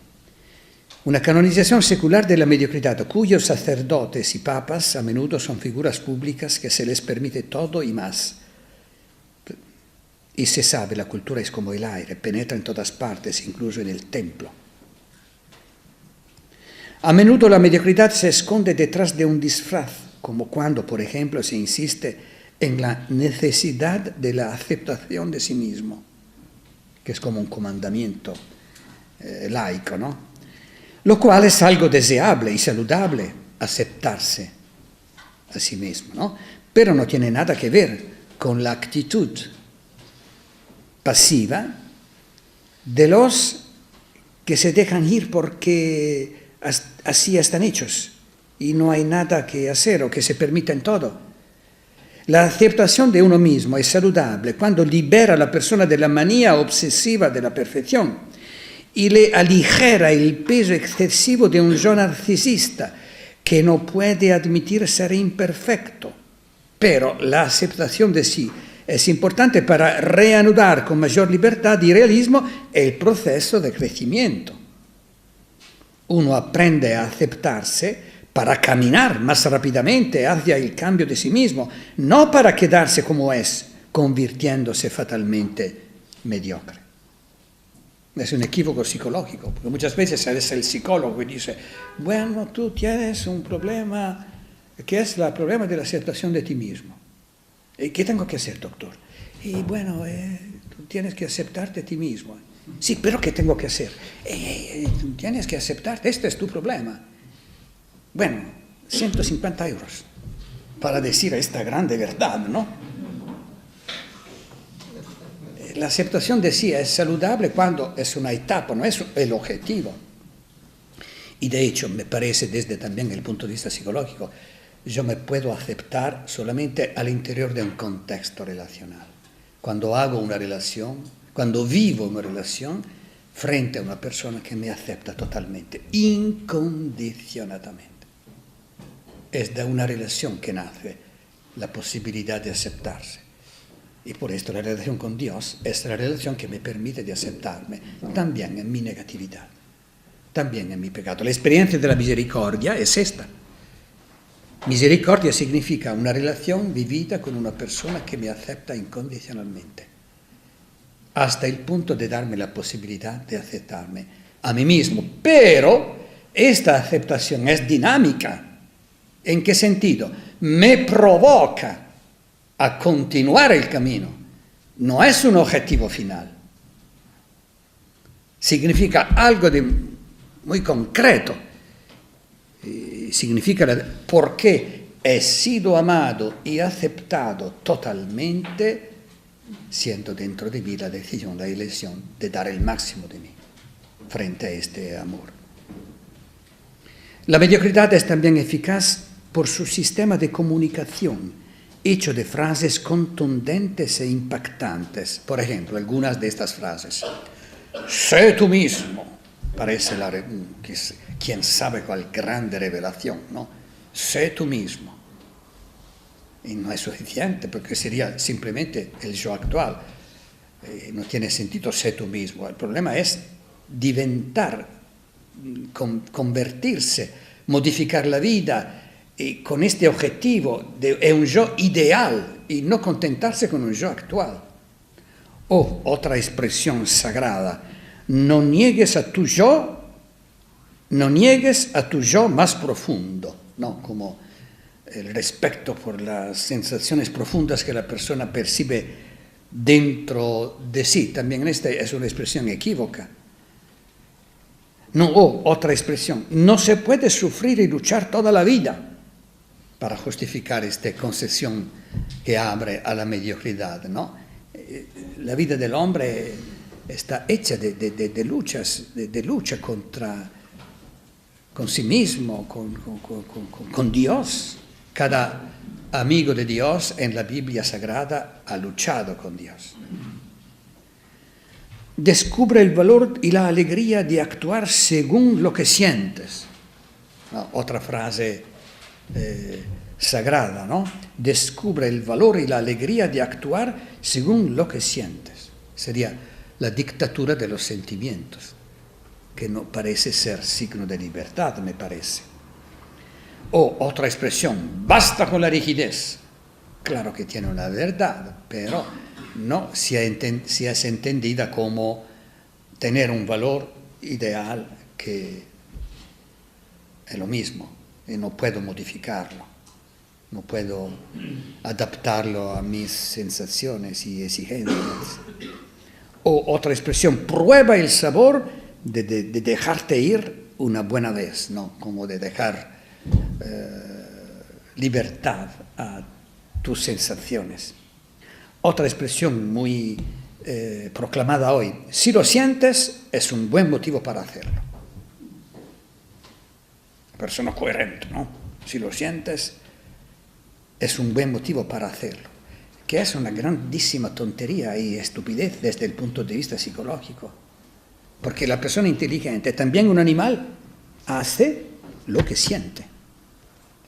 Una canonización secular de la mediocridad, cuyos sacerdotes y papas a menudo son figuras públicas que se les permite todo y más. Y se sabe, la cultura es como el aire, penetra en todas partes, incluso en el templo. A menudo la mediocridad se esconde detrás de un disfraz, como cuando, por ejemplo, se insiste en la necesidad de la aceptación de sí mismo, que es como un comandamiento laico, ¿no? Lo cual es algo deseable y saludable, aceptarse a sí mismo, ¿no? Pero no tiene nada que ver con la actitud pasiva de los que se dejan ir porque así están hechos y no hay nada que hacer o que se permiten todo. La aceptación de uno mismo es saludable cuando libera a la persona de la manía obsesiva de la perfección y le aligera el peso excesivo de un yo narcisista que no puede admitir ser imperfecto. Pero la aceptación de sí es importante para reanudar con mayor libertad y realismo el proceso de crecimiento. Uno aprende a aceptarse para caminar más rápidamente hacia el cambio de sí mismo, no para quedarse como es, convirtiéndose fatalmente mediocre. Es un equívoco psicológico, porque muchas veces es el psicólogo que dice, bueno, tú tienes un problema, que es el problema de la aceptación de ti mismo. ¿Y qué tengo que hacer, doctor? Y bueno, tú tienes que aceptarte a ti mismo. Sí, pero ¿qué tengo que hacer? Tú tienes que aceptarte, este es tu problema. Bueno, 150 euros para decir esta grande verdad, ¿no? La aceptación de sí es saludable cuando es una etapa, no es el objetivo. Y de hecho, me parece desde también el punto de vista psicológico, yo me puedo aceptar solamente al interior de un contexto relacional. Cuando hago una relación, cuando vivo una relación frente a una persona que me acepta totalmente, incondicionadamente. Es de una relación que nace la posibilidad de aceptarse. Y por esto la relación con Dios es la relación que me permite de aceptarme también en mi negatividad, también en mi pecado. La experiencia de la misericordia es esta. Misericordia significa una relación vivida con una persona que me acepta incondicionalmente, hasta el punto de darme la posibilidad de aceptarme a mí mismo. Pero esta aceptación es dinámica. ¿En qué sentido? Me provoca a continuar el camino. No es un objetivo final. Significa algo de muy concreto. Significa porque he sido amado y aceptado totalmente, siento dentro de mí la decisión, la elección de dar el máximo de mí frente a este amor. La mediocridad es también eficaz por su sistema de comunicación, hecho de frases contundentes e impactantes. Por ejemplo, algunas de estas frases. Sé tú mismo. Parece quién sabe cuál grande revelación, ¿no? Sé tú mismo. Y no es suficiente, porque sería simplemente el yo actual. No tiene sentido sé tú mismo. El problema es diventar, convertirse, modificar la vida, y con este objetivo de un yo ideal y no contentarse con un yo actual. O otra expresión sagrada, no niegues a tu yo más profundo, ¿no? Como el respeto por las sensaciones profundas que la persona percibe dentro de sí. También esta es una expresión equívoca. No, otra expresión, no se puede sufrir y luchar toda la vida para justificar esta concesión que abre a la mediocridad, ¿no? La vida del hombre está hecha de luchas, de lucha con sí mismo, con Dios. Cada amigo de Dios en la Biblia Sagrada ha luchado con Dios. Descubre el valor y la alegría de actuar según lo que sientes. ¿no? Otra frase sagrada, ¿no? Descubre el valor y la alegría de actuar según lo que sientes. Sería la dictadura de los sentimientos, que no parece ser signo de libertad, me parece. O otra expresión, basta con la rigidez. Claro que tiene una verdad, pero no si es entendida como tener un valor ideal que es lo mismo y no puedo modificarlo, no puedo adaptarlo a mis sensaciones y exigencias. O otra expresión, prueba el sabor de dejarte ir una buena vez, ¿no? Como de dejar libertad a tus sensaciones. Otra expresión muy proclamada hoy, si lo sientes es un buen motivo para hacerlo. Persona coherente, ¿no? Si lo sientes es un buen motivo para hacerlo, que es una grandísima tontería y estupidez desde el punto de vista psicológico, porque la persona inteligente, también un animal, hace lo que siente.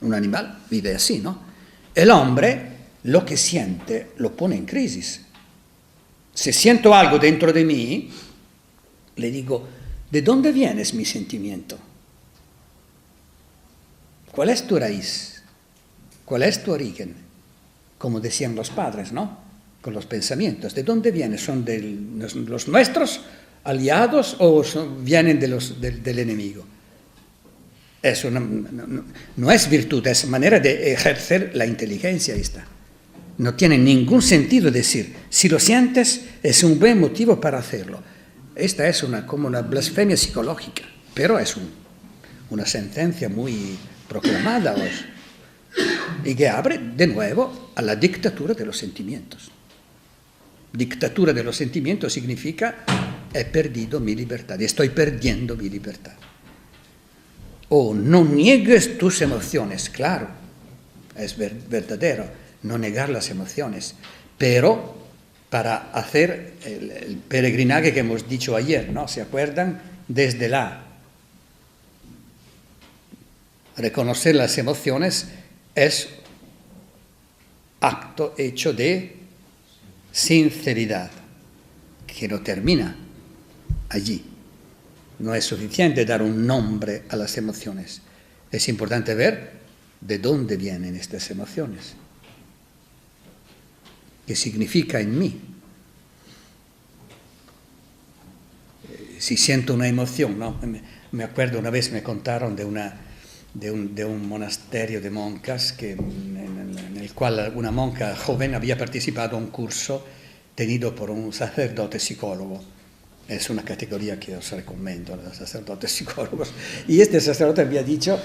Un animal vive así, ¿no? El hombre lo que siente lo pone en crisis. Si siento algo dentro de mí, le digo, ¿de dónde viene mi sentimiento? ¿Cuál es tu raíz? ¿Cuál es tu origen? Como decían los padres, ¿no? Con los pensamientos. ¿De dónde vienen? ¿Son de los nuestros aliados o vienen del enemigo? Eso no es virtud, es manera de ejercer la inteligencia esta. No tiene ningún sentido decir, si lo sientes es un buen motivo para hacerlo. Esta es como una blasfemia psicológica, pero es una sentencia muy proclamada hoy y que abre de nuevo a la dictadura de los sentimientos. Dictadura de los sentimientos significa he perdido mi libertad, estoy perdiendo mi libertad. O no niegues tus emociones, claro, es verdadero, no negar las emociones, pero para hacer el peregrinaje que hemos dicho ayer, ¿no? ¿Se acuerdan? Desde reconocer las emociones es acto hecho de sinceridad, que no termina allí. No es suficiente dar un nombre a las emociones. Es importante ver de dónde vienen estas emociones. ¿Qué significa en mí? Si siento una emoción, ¿no? Me acuerdo una vez me contaron de un monasterio de monjas en el cual una monja joven había participado a un curso tenido por un sacerdote psicólogo. Es una categoría que os recomiendo, los sacerdotes psicólogos. Y este sacerdote había dicho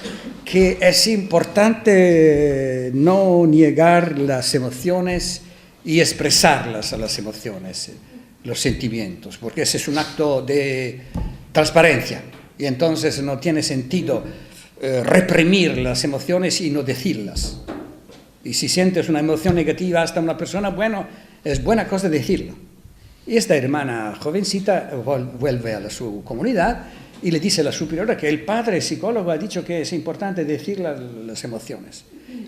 que es importante no niegar las emociones y expresarlas a las emociones, los sentimientos, porque ese es un acto de transparencia. Y entonces no tiene sentido reprimir las emociones y no decirlas. Y si sientes una emoción negativa hasta una persona, bueno, es buena cosa decirlo. Y esta hermana jovencita vuelve a su comunidad y le dice a la superiora que el padre psicólogo ha dicho que es importante decir las emociones.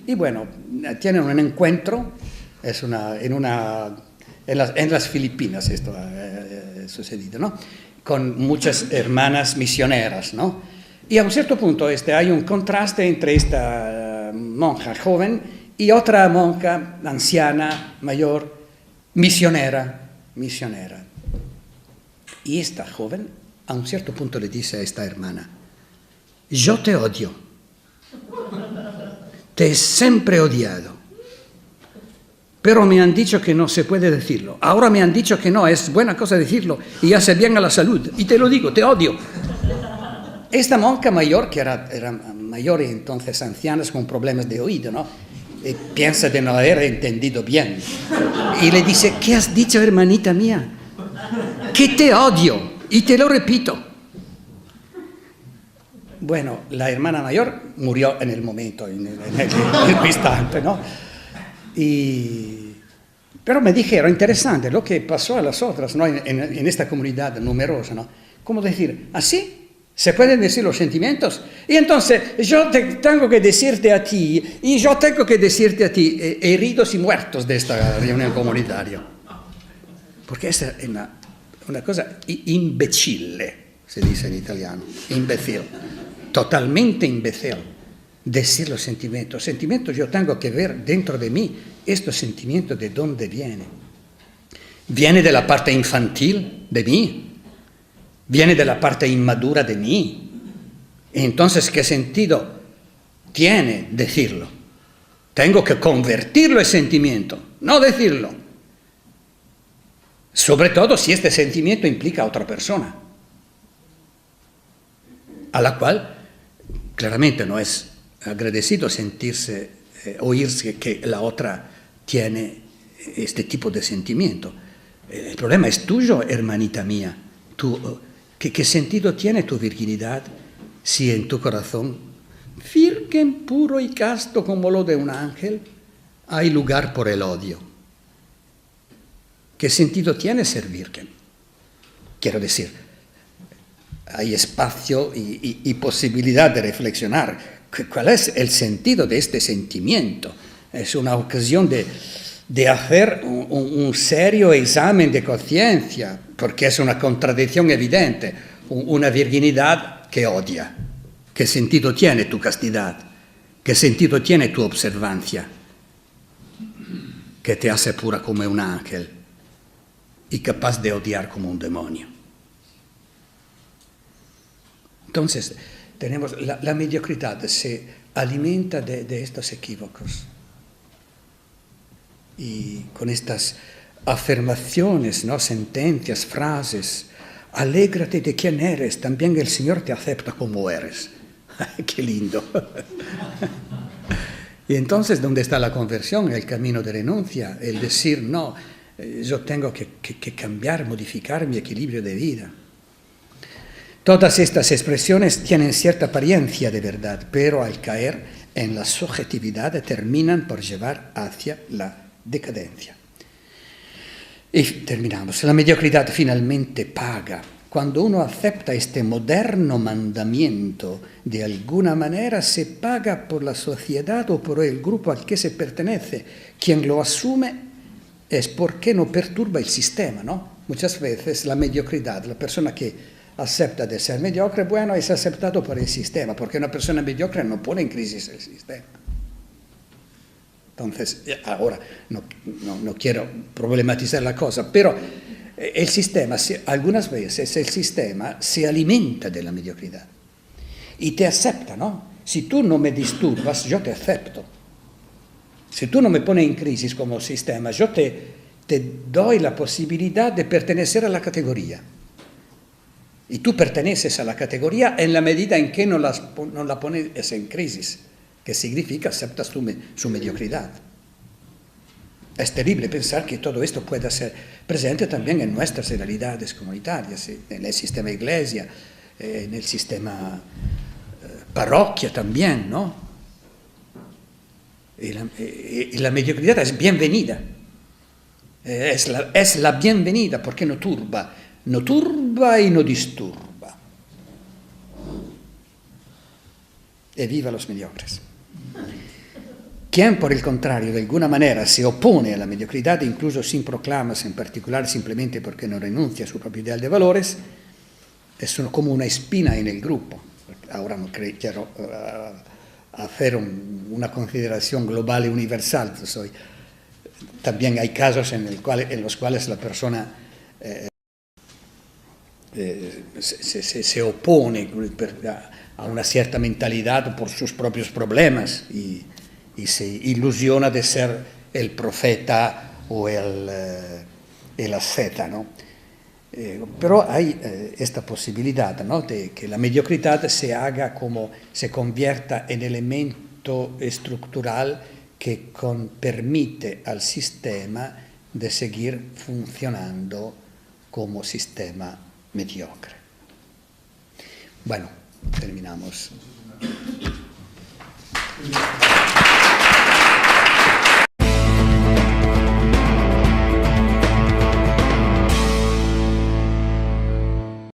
Y bueno, tienen un encuentro, en las Filipinas esto ha sucedido, ¿no? Con muchas hermanas misioneras, ¿no? Y a un cierto punto hay un contraste entre esta monja joven y otra monja anciana, mayor, misionera. Y esta joven a un cierto punto le dice a esta hermana, yo te odio, te he siempre odiado, pero me han dicho que no se puede decirlo, ahora me han dicho que no, es buena cosa decirlo y hace bien a la salud, y te lo digo, te odio. Esta monja mayor, que era mayor y entonces anciana con problemas de oído, ¿no? Piensa de no haber entendido bien. Y le dice, ¿qué has dicho, hermanita mía? Que te odio, y te lo repito. Bueno, la hermana mayor murió en el momento, en el instante, ¿no? Pero me dijeron, interesante, lo que pasó a las otras, ¿no? En esta comunidad numerosa, ¿no? Como decir, así, Se pueden decir los sentimientos. Y entonces yo tengo que decirte a ti, y yo tengo que decirte a ti, heridos y muertos de esta reunión comunitaria. Porque esta es una cosa imbecille, se dice en italiano, imbécil, totalmente imbécil. Decir los sentimientos. Sentimientos yo tengo que ver dentro de mí, estos sentimientos de dónde vienen. Viene de la parte infantil de mí. Viene de la parte inmadura de mí. Entonces, ¿qué sentido tiene decirlo? Tengo que convertirlo en sentimiento, no decirlo. Sobre todo si este sentimiento implica a otra persona, a la cual claramente no es agradecido sentirse, oírse que la otra tiene este tipo de sentimiento. El problema es tuyo, hermanita mía. ¿Qué sentido tiene tu virginidad si en tu corazón, virgen puro y casto como lo de un ángel, hay lugar por el odio? ¿Qué sentido tiene ser virgen? Quiero decir, hay espacio y posibilidad de reflexionar. ¿Cuál es el sentido de este sentimiento? Es una ocasión de hacer un serio examen de conciencia, porque es una contradicción evidente, una virginidad que odia. ¿Qué sentido tiene tu castidad? ¿Qué sentido tiene tu observancia? Que te hace pura como un ángel y capaz de odiar como un demonio. Entonces, tenemos la mediocridad se alimenta de estos equívocos. Y con estas afirmaciones, ¿no? Sentencias, frases, alégrate de quién eres, también el Señor te acepta como eres. ¡Qué lindo! Y entonces, ¿dónde está la conversión? El camino de renuncia, el decir, no, yo tengo que cambiar, modificar mi equilibrio de vida. Todas estas expresiones tienen cierta apariencia de verdad, pero al caer en la subjetividad terminan por llevar hacia la decadencia. Y terminamos. La mediocridad finalmente paga. Cuando uno acepta este moderno mandamiento, de alguna manera se paga por la sociedad o por el grupo al que se pertenece. Quien lo asume es porque no perturba el sistema, ¿no? Muchas veces la mediocridad, la persona que acepta de ser mediocre, bueno, es aceptado por el sistema, porque una persona mediocre no pone en crisis el sistema. Entonces, ahora no quiero problematizar la cosa, pero el sistema, algunas veces el sistema se alimenta de la mediocridad y te acepta, ¿no? Si tú no me disturbas, yo te acepto. Si tú no me pones en crisis como sistema, yo te doy la posibilidad de pertenecer a la categoría. Y tú perteneces a la categoría en la medida en que no la pones en crisis, que significa aceptas su mediocridad. Es terrible pensar que todo esto pueda ser presente también en nuestras realidades comunitarias, en el sistema iglesia, en el sistema parroquia también, ¿no? Y la mediocridad es bienvenida. Es la bienvenida porque no turba y no disturba. E viva los mediocres. Quien, por el contrario, de alguna manera se opone a la mediocridad, incluso sin proclamarse en particular simplemente porque no renuncia a su propio ideal de valores, es como una espina en el grupo. Ahora no quiero hacer una consideración global y universal. También hay casos en los cuales la persona se opone a una cierta mentalidad por sus propios problemas y se ilusiona de ser el profeta o el asceta, ¿no? Pero hay esta posibilidad, ¿no? De que la mediocridad se convierta en elemento estructural que permite al sistema de seguir funcionando como sistema mediocre. Bueno, terminamos.